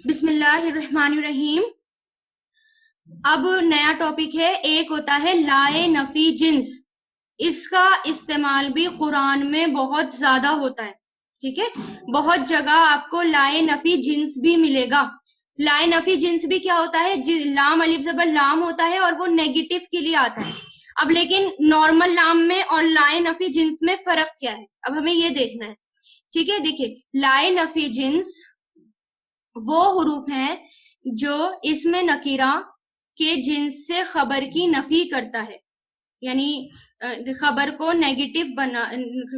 بسم اللہ الرحمن الرحیم. اب نیا ٹاپک ہے. ایک ہوتا ہے لائے نفی جنس. اس کا استعمال بھی قرآن میں بہت زیادہ ہوتا ہے. ٹھیک ہے, بہت جگہ آپ کو لائے نفی جنس بھی ملے گا. لائے نفی جنس بھی کیا ہوتا ہے؟ لام الف زبر لام ہوتا ہے اور وہ نیگیٹو کے لیے آتا ہے. اب لیکن نارمل لام میں اور لائے نفی جنس میں فرق کیا ہے, اب ہمیں یہ دیکھنا ہے. ٹھیک ہے, دیکھیے لائے نفی جنس وہ حروف ہیں جو اس میں نکیرہ کے جنس سے خبر کی نفی کرتا ہے, یعنی خبر کو نیگیٹو بنا,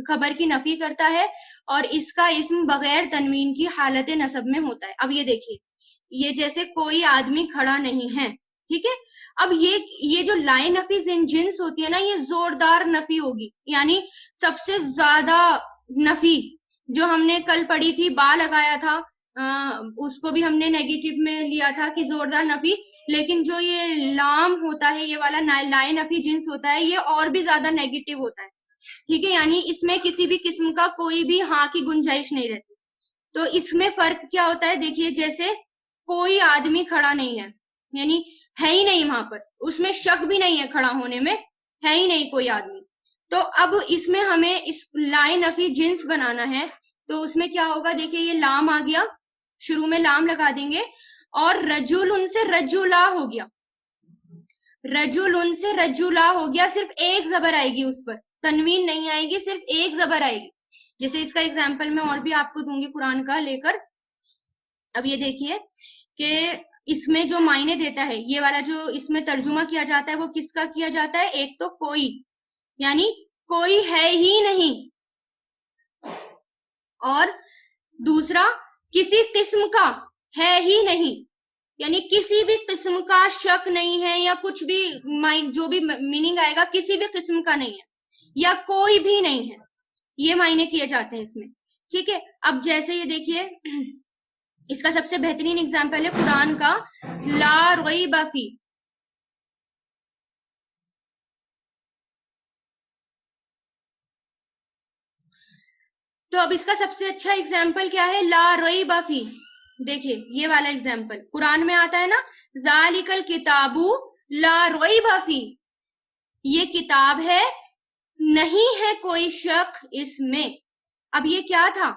خبر کی نفی کرتا ہے اور اس کا اسم بغیر تنوین کی حالت نصب میں ہوتا ہے. اب یہ دیکھیے, یہ جیسے کوئی آدمی کھڑا نہیں ہے. ٹھیک ہے, اب یہ جو لائے نفی جنس ہوتی ہے نا, یہ زوردار نفی ہوگی. یعنی سب سے زیادہ نفی جو ہم نے کل پڑھی تھی, با لگایا تھا, اس کو بھی ہم نے نیگیٹو میں لیا تھا کہ زوردار نفی. لیکن جو یہ لام ہوتا ہے, یہ والا لائے نفی جنس ہوتا ہے, یہ اور بھی زیادہ نیگیٹو ہوتا ہے. ٹھیک ہے, یعنی اس میں کسی بھی قسم کا کوئی بھی ہاں کی گنجائش نہیں رہتی. تو اس میں فرق کیا ہوتا ہے, دیکھیے جیسے کوئی آدمی کھڑا نہیں ہے, یعنی ہے ہی نہیں وہاں پر, اس میں شک بھی نہیں ہے کھڑا ہونے میں, ہے ہی نہیں کوئی آدمی. تو اب اس میں ہمیں اس لائے نفی جنس بنانا ہے. تو اس میں کیا ہوگا, دیکھیے یہ لام آ گیا, شروع میں لام لگا دیں گے, اور رجل ان سے رجولا ہو گیا. رجل ان سے رجولا ہو گیا, صرف ایک زبر آئے گی اس پر, تنوین نہیں آئے گی, صرف ایک زبر آئے گی. جیسے اس کا ایگزامپل میں اور بھی آپ کو دوں گی قرآن کا لے کر. اب یہ دیکھیے کہ اس میں جو معنی دیتا ہے, یہ والا جو اس میں ترجمہ کیا جاتا ہے وہ کس کا کیا جاتا ہے؟ ایک تو کوئی, یعنی کوئی ہے ہی نہیں, اور دوسرا کسی قسم کا ہے ہی نہیں, یعنی کسی بھی قسم کا شک نہیں ہے, یا کچھ بھی جو بھی میننگ آئے گا کسی بھی قسم کا نہیں ہے, یا کوئی بھی نہیں ہے, یہ معنی کیے جاتے ہیں اس میں. ٹھیک ہے, اب جیسے یہ دیکھیے اس کا سب سے بہترین اگزامپل ہے قرآن کا لا ریب فی. تو اب اس کا سب سے اچھا اگزامپل کیا ہے؟ لا ریب فی. دیکھیے یہ والا اگزامپل قرآن میں آتا ہے نا, ذالک الکتاب لا ریب فی, یہ کتاب ہے نہیں ہے کوئی شک اس میں. اب یہ کیا تھا؟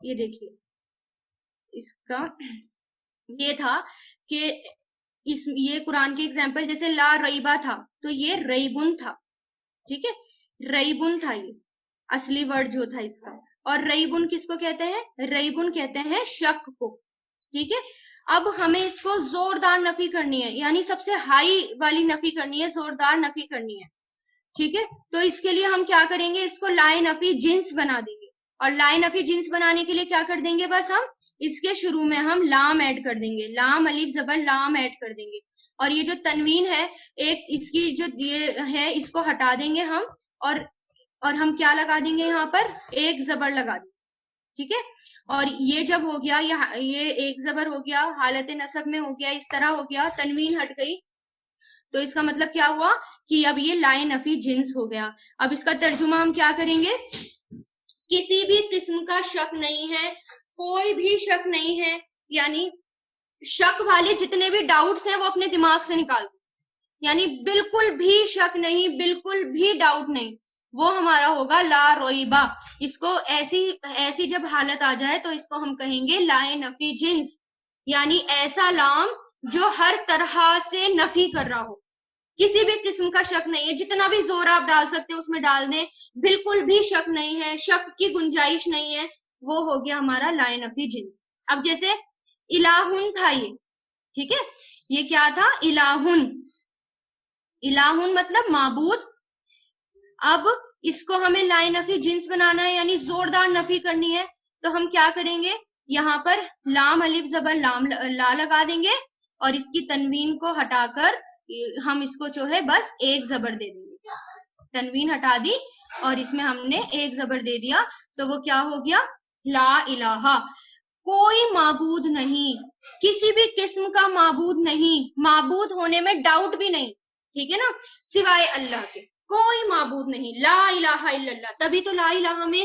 یہ دیکھیے اس کا یہ تھا کہ یہ قرآن کے اگزامپل جیسے لا ریبا تھا, تو یہ ریبن تھا. ٹھیک ہے, ریبن تھا یہ اصلی ورڈ جو تھا اس کا. اور ریبن کس کو کہتے ہیں؟ ریبن کہتے ہیں شک کو. ٹھیک ہے, اب ہمیں اس کو زوردار نفی کرنی ہے, یعنی سب سے ہائی والی نفی کرنی ہے, زوردار نفی کرنی ہے. ٹھیک ہے, تو اس کے لیے ہم کیا کریں گے, اس کو لائے نفی جنس بنا دیں گے. اور لائے نفی جنس بنانے کے لیے کیا کر دیں گے, بس ہم اس کے شروع میں ہم لام ایڈ کر دیں گے, لام الف زبر لام ایڈ کر دیں گے. اور یہ جو تنوین ہے ایک, اس کی جو یہ ہے اس کو ہٹا دیں گے ہم, اور ہم کیا لگا دیں گے یہاں پر؟ ایک زبر لگا دیں گے. ٹھیک ہے, اور یہ جب ہو گیا, یہ ایک زبر ہو گیا, حالت نصب میں ہو گیا, اس طرح ہو گیا, تنوین ہٹ گئی, تو اس کا مطلب کیا ہوا کہ اب یہ لائے نفی جنس ہو گیا. اب اس کا ترجمہ ہم کیا کریں گے, کسی بھی قسم کا شک نہیں ہے, کوئی بھی شک نہیں ہے, یعنی شک والے جتنے بھی ڈاؤٹس ہیں وہ اپنے دماغ سے نکال دو, یعنی بالکل بھی شک نہیں, بالکل بھی ڈاؤٹ نہیں, وہ ہمارا ہوگا لا ریبا. اس کو ایسی جب حالت آ جائے تو اس کو ہم کہیں گے لائے نفی جنس, یعنی ایسا لام جو ہر طرح سے نفی کر رہا ہو, کسی بھی قسم کا شک نہیں ہے, جتنا بھی زور آپ ڈال سکتے ہیں اس میں ڈال دیں, بالکل بھی شک نہیں ہے, شک کی گنجائش نہیں ہے, وہ ہو گیا ہمارا لائے نفی جنس. اب جیسے الہن تھا یہ, ٹھیک ہے, یہ کیا تھا؟ الہن, الہن مطلب معبود. اب اس کو ہمیں لائے نفی جنس بنانا ہے, یعنی زوردار نفی کرنی ہے, تو ہم کیا کریں گے, یہاں پر لام الف زبر لام لا لگا دیں گے, اور اس کی تنوین کو ہٹا کر ہم اس کو جو ہے بس ایک زبر دے دیں گے. تنوین ہٹا دی اور اس میں ہم نے ایک زبر دے دیا, تو وہ کیا ہو گیا؟ لا الہ, کوئی معبود نہیں, کسی بھی قسم کا معبود نہیں, معبود ہونے میں ڈاؤٹ بھی نہیں, ٹھیک ہے نا, سوائے اللہ کے کوئی معبود نہیں, لا الہ الا اللہ. تبھی تو لا الہ میں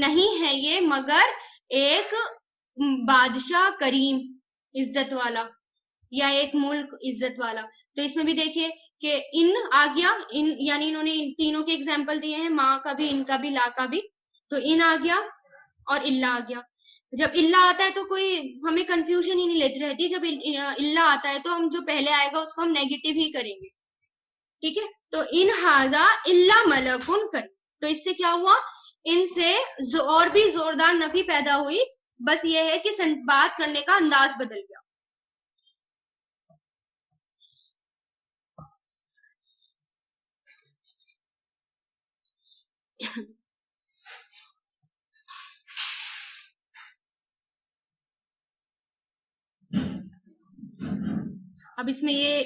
نہیں ہے یہ مگر ایک بادشاہ کریم عزت والا یا ایک ملک عزت والا. تو اس میں بھی دیکھیے کہ ان آ گیا، ان یعنی انہوں نے تینوں کے ایگزامپل دیے ہیں، ماں کا بھی، ان کا بھی، لا کا بھی. تو ان آ گیا اور اللہ آ گیا. جب اللہ آتا ہے تو کوئی ہمیں کنفیوژن ہی نہیں لیتی رہتی. جب اللہ آتا ہے تو ہم جو پہلے آئے گا اس کو ہم نیگیٹو ہی کریں گے. ٹھیک ہے، تو ان ہاذا اللہ ملکن کر. تو اس سے کیا ہوا، ان سے اور بھی زوردار نفی پیدا ہوئی. بس یہ ہے کہ بات کرنے کا انداز بدل گیا. اب اس میں یہ